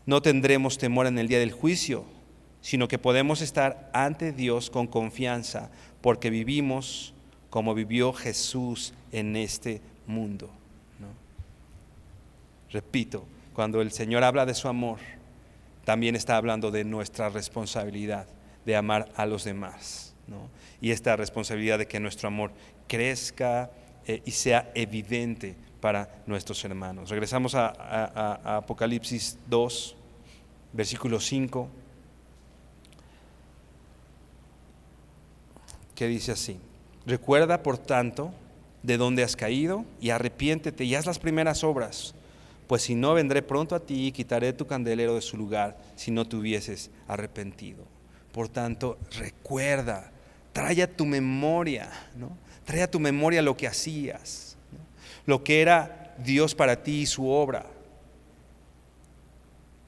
[SPEAKER 1] no tendremos temor en el día del juicio, sino que podemos estar ante Dios con confianza, porque vivimos como vivió Jesús en este mundo, ¿no? Repito, cuando el Señor habla de su amor, también está hablando de nuestra responsabilidad de amar a los demás, ¿no? Y esta responsabilidad de que nuestro amor crezca y sea evidente para nuestros hermanos. Regresamos a Apocalipsis 2, versículo 5, que dice así: recuerda, por tanto, de dónde has caído, y arrepiéntete y haz las primeras obras, pues si no, vendré pronto a ti y quitaré tu candelero de su lugar si no te hubieses arrepentido. Por tanto, recuerda, trae a tu memoria, ¿no? Trae a tu memoria lo que hacías, ¿no? Lo que era Dios para ti y su obra,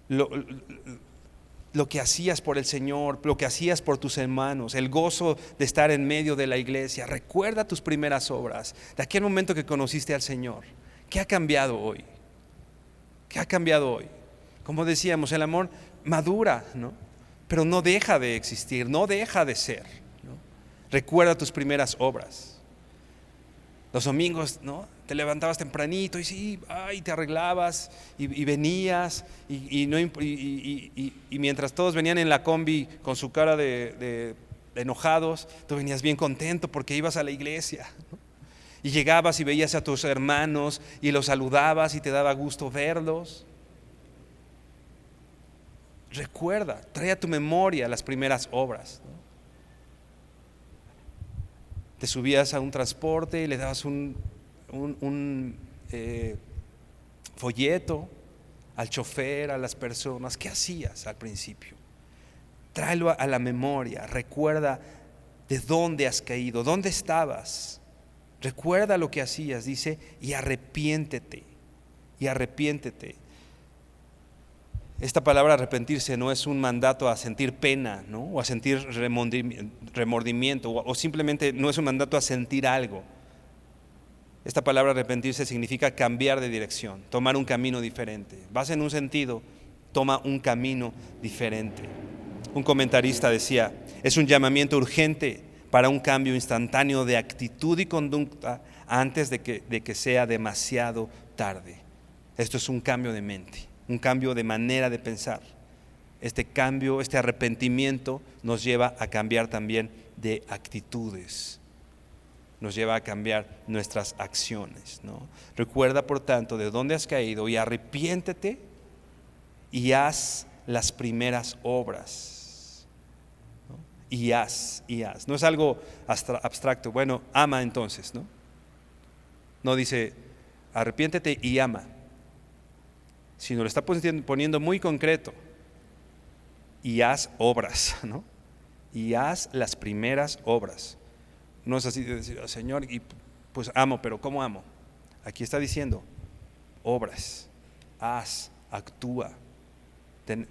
[SPEAKER 1] lo que hacías por el Señor, lo que hacías por tus hermanos, el gozo de estar en medio de la iglesia. Recuerda tus primeras obras, de aquel momento que conociste al Señor. ¿Qué ha cambiado hoy? ¿Qué ha cambiado hoy? Como decíamos, el amor madura, ¿no? Pero no deja de existir, no deja de ser, ¿no? Recuerda tus primeras obras. Los domingos, ¿no?, te levantabas tempranito y sí, te arreglabas y venías y mientras todos venían en la combi con su cara de enojados, tú venías bien contento porque ibas a la iglesia, ¿no? Y llegabas y veías a tus hermanos y los saludabas y te daba gusto verlos. Recuerda, trae a tu memoria las primeras obras, ¿no? Te subías a un transporte y le dabas un folleto al chofer, a las personas. ¿Qué hacías al principio? Tráelo a la memoria. Recuerda de dónde has caído, dónde estabas. Recuerda lo que hacías, dice, y arrepiéntete, y arrepiéntete. Esta palabra arrepentirse no es un mandato a sentir pena, ¿no?, o a sentir remordimiento, o simplemente no es un mandato a sentir algo. Esta palabra arrepentirse significa cambiar de dirección, tomar un camino diferente. Vas en un sentido, toma un camino diferente. Un comentarista decía: es un llamamiento urgente para un cambio instantáneo de actitud y conducta antes de que sea demasiado tarde. Esto es un cambio de mente, un cambio de manera de pensar. Este cambio, este arrepentimiento nos lleva a cambiar también de actitudes, nos lleva a cambiar nuestras acciones, ¿no? Recuerda, por tanto, de dónde has caído y arrepiéntete y haz las primeras obras. Y haz. No es algo abstracto. Bueno, ama entonces, ¿no? No dice arrepiéntete y ama, sino lo está poniendo muy concreto. Y haz obras, ¿no? Y haz las primeras obras. No es así de decir: oh, Señor, y pues amo, pero ¿cómo amo? Aquí está diciendo obras. Haz, actúa.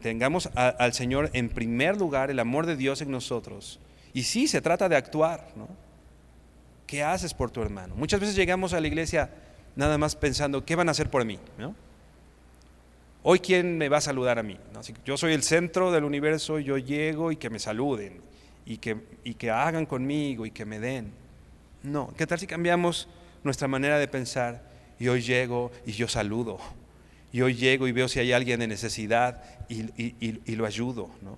[SPEAKER 1] Tengamos al Señor en primer lugar, el amor de Dios en nosotros. Y sí, se trata de actuar, ¿no? ¿Qué haces por tu hermano? Muchas veces llegamos a la iglesia nada más pensando: ¿qué van a hacer por mí?, ¿no? Hoy, ¿quién me va a saludar a mí? ¿No? Si yo soy el centro del universo, yo llego y que me saluden, y que hagan conmigo y que me den. No, ¿qué tal si cambiamos nuestra manera de pensar? Y hoy llego y yo saludo. Y hoy llego y veo si hay alguien en necesidad y lo ayudo, ¿no?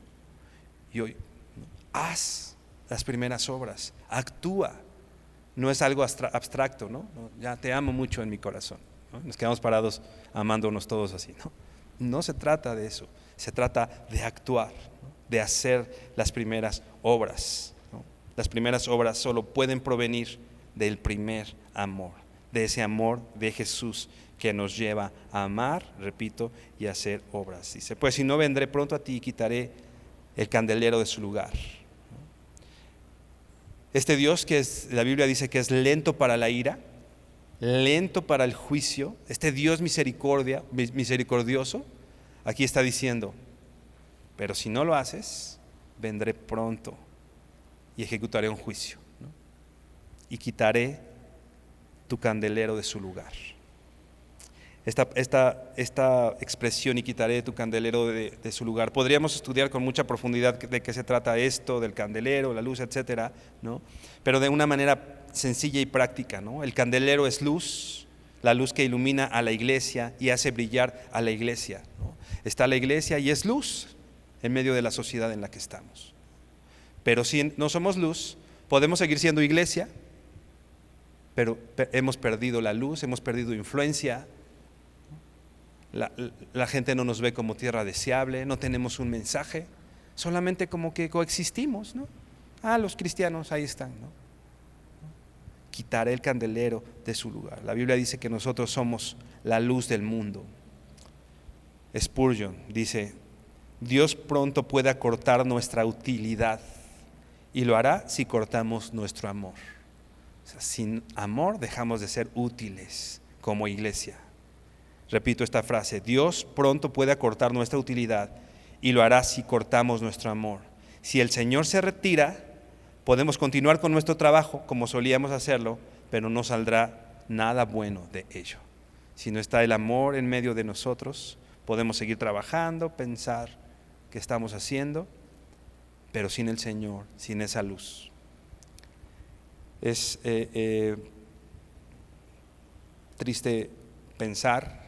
[SPEAKER 1] Y hoy, ¿no? Haz las primeras obras, actúa. No es algo abstracto, ¿no? Ya te amo mucho en mi corazón, ¿no? Nos quedamos parados amándonos todos así, ¿no? No se trata de eso, se trata de actuar, ¿no? De hacer las primeras obras, ¿no? Las primeras obras solo pueden provenir del primer amor, de ese amor de Jesús que nos lleva a amar, repito, y a hacer obras. Dice, pues si no, vendré pronto a ti y quitaré el candelero de su lugar. Este Dios la Biblia dice que es lento para la ira, lento para el juicio, este Dios misericordioso, aquí está diciendo, pero si no lo haces, vendré pronto y ejecutaré un juicio, ¿no? Y quitaré tu candelero de su lugar. Esta expresión, y quitaré tu candelero de su lugar, podríamos estudiar con mucha profundidad de qué se trata esto, del candelero, la luz, etcétera, ¿no? Pero de una manera sencilla y práctica, ¿no? El candelero es luz, la luz que ilumina a la iglesia y hace brillar a la iglesia, ¿no? Está la iglesia y es luz en medio de la sociedad en la que estamos. Pero si no somos luz, podemos seguir siendo iglesia, pero hemos perdido la luz, hemos perdido influencia. La gente no nos ve como tierra deseable, no tenemos un mensaje, solamente como que coexistimos, ¿no? Los cristianos ahí están, ¿no? Quitaré el candelero de su lugar. La Biblia dice que nosotros somos la luz del mundo. Spurgeon dice, Dios pronto puede acortar nuestra utilidad y lo hará si cortamos nuestro amor. O sea, sin amor dejamos de ser útiles como iglesia. Repito esta frase, Dios pronto puede acortar nuestra utilidad y lo hará si cortamos nuestro amor. Si el Señor se retira, podemos continuar con nuestro trabajo como solíamos hacerlo, pero no saldrá nada bueno de ello. Si no está el amor en medio de nosotros, podemos seguir trabajando, pensar que estamos haciendo, pero sin el Señor, sin esa luz. Es triste pensar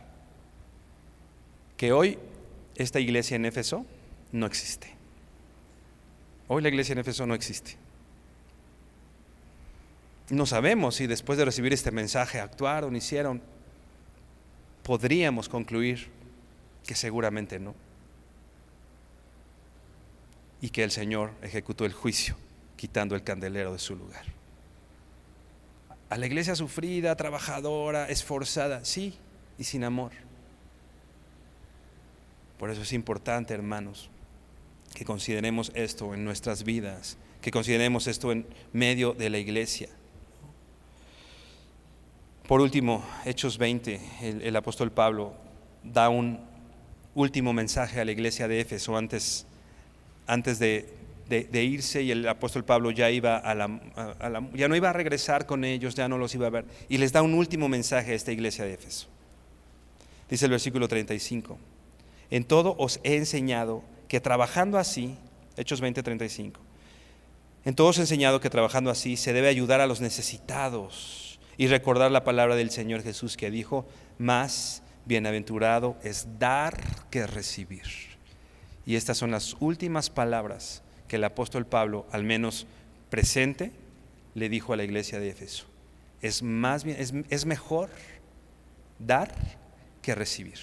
[SPEAKER 1] que hoy esta iglesia en Éfeso no existe. Hoy la iglesia en Éfeso no existe. No sabemos si después de recibir este mensaje actuaron, hicieron. Podríamos concluir que seguramente no. Y que el Señor ejecutó el juicio, quitando el candelero de su lugar. A la iglesia sufrida, trabajadora, esforzada, sí, y sin amor. Por eso es importante, hermanos, que consideremos esto en nuestras vidas, que consideremos esto en medio de la iglesia. Por último, Hechos 20, el apóstol Pablo da un último mensaje a la iglesia de Éfeso antes de irse, y el apóstol Pablo ya ya no iba a regresar con ellos, ya no los iba a ver, y les da un último mensaje a esta iglesia de Éfeso. Dice el versículo 35, en todo os he enseñado que trabajando así, Hechos 20:35, en todo os he enseñado que trabajando así se debe ayudar a los necesitados y recordar la palabra del Señor Jesús que dijo, más bienaventurado es dar que recibir. Y estas son las últimas palabras que el apóstol Pablo, al menos presente, le dijo a la iglesia de Éfeso. Es mejor dar que recibir.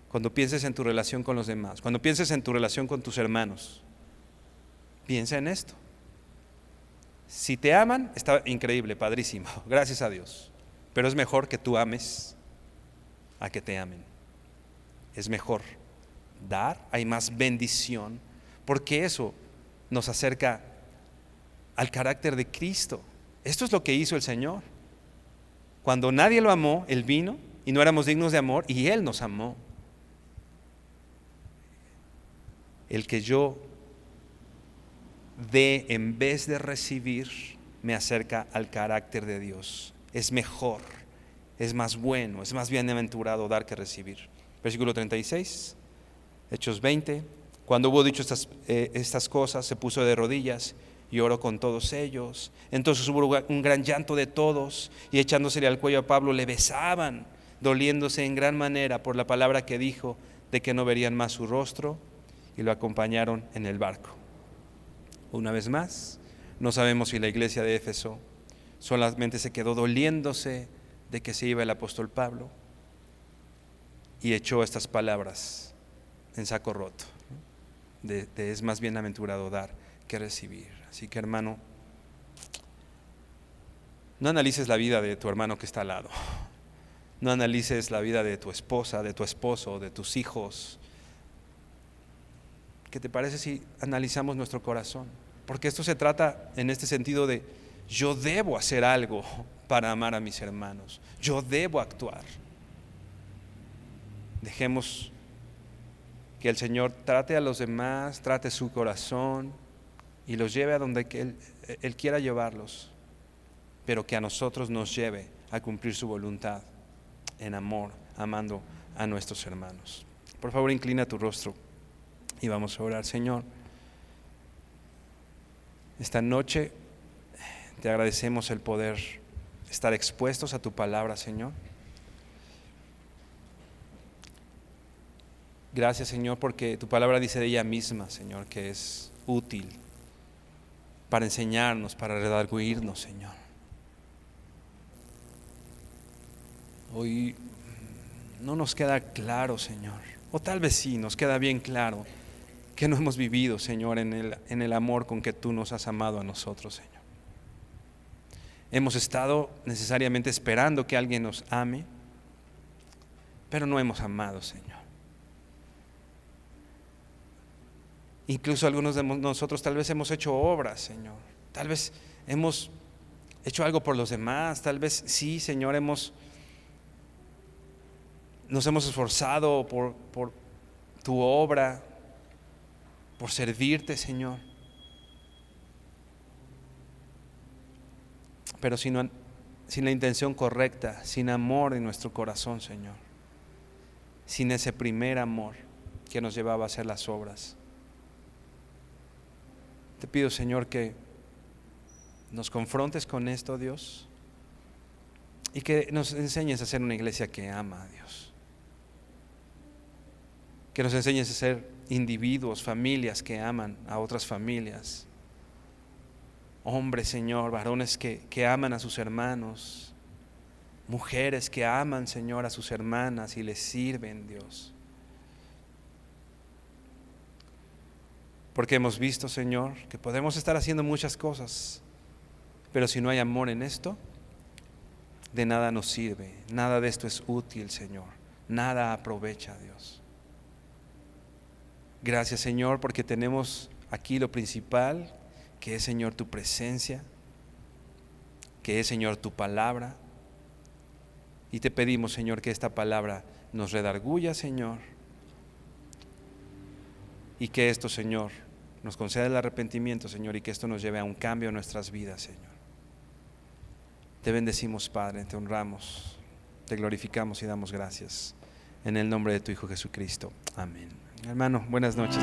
[SPEAKER 1] Cuando pienses en tu relación con los demás, cuando pienses en tu relación con tus hermanos, piensa en esto. Si te aman, está increíble, padrísimo, gracias a Dios. Pero es mejor que tú ames a que te amen. Es mejor dar, hay más bendición, porque eso nos acerca al carácter de Cristo. Esto es lo que hizo el Señor. Cuando nadie lo amó, Él vino y no éramos dignos de amor y Él nos amó. El que yo dé en vez de recibir me acerca al carácter de Dios. Es mejor, es más bueno, es más bienaventurado dar que recibir. Versículo 36, Hechos 20. Cuando hubo dicho estas cosas, se puso de rodillas y oró con todos ellos. Entonces hubo un gran llanto de todos, y echándosele al cuello a Pablo le besaban, doliéndose en gran manera por la palabra que dijo, de que no verían más su rostro, y lo acompañaron en el barco. Una vez más, no sabemos si la iglesia de Éfeso solamente se quedó doliéndose de que se iba el apóstol Pablo y echó estas palabras en saco roto, de es más bienaventurado dar que recibir. Así que, hermano, no analices la vida de tu hermano que está al lado. No analices la vida de tu esposa, de tu esposo, de tus hijos. ¿Qué te parece si analizamos nuestro corazón? Porque esto se trata en este sentido de: yo debo hacer algo para amar a mis hermanos. Yo debo actuar. Dejemos que el Señor trate a los demás, trate su corazón y los lleve a donde Él quiera llevarlos, pero que a nosotros nos lleve a cumplir su voluntad en amor, amando a nuestros hermanos. Por favor, inclina tu rostro y vamos a orar. Señor, esta noche te agradecemos el poder estar expuestos a tu palabra, Señor. Gracias, Señor, porque tu palabra dice de ella misma, Señor, que es útil para enseñarnos, para redarguirnos, Señor. Hoy no nos queda claro, Señor, o tal vez sí, nos queda bien claro que no hemos vivido, Señor, en el amor con que tú nos has amado a nosotros, Señor. Hemos estado necesariamente esperando que alguien nos ame, pero no hemos amado, Señor. Incluso algunos de nosotros tal vez hemos hecho obras, Señor. Tal vez hemos hecho algo por los demás. Tal vez sí, Señor, nos hemos esforzado por tu obra, por servirte, Señor. Pero sin la intención correcta, sin amor en nuestro corazón, Señor. Sin ese primer amor que nos llevaba a hacer las obras. Te pido, Señor, que nos confrontes con esto, Dios, y que nos enseñes a ser una iglesia que ama a Dios. Que nos enseñes a ser individuos, familias que aman a otras familias. Hombres, Señor, varones que aman a sus hermanos. Mujeres que aman, Señor, a sus hermanas y les sirven, Dios. Porque hemos visto, Señor, que podemos estar haciendo muchas cosas, pero si no hay amor en esto, de nada nos sirve. Nada de esto es útil, Señor. Nada aprovecha, Dios. Gracias, Señor, porque tenemos aquí lo principal, que es, Señor, tu presencia, que es, Señor, tu palabra. Y te pedimos, Señor, que esta palabra nos redarguya, Señor, y que esto, Señor, nos conceda el arrepentimiento, Señor, y que esto nos lleve a un cambio en nuestras vidas, Señor. Te bendecimos, Padre, te honramos, te glorificamos y damos gracias. En el nombre de tu Hijo Jesucristo. Amén. Hermano, buenas noches.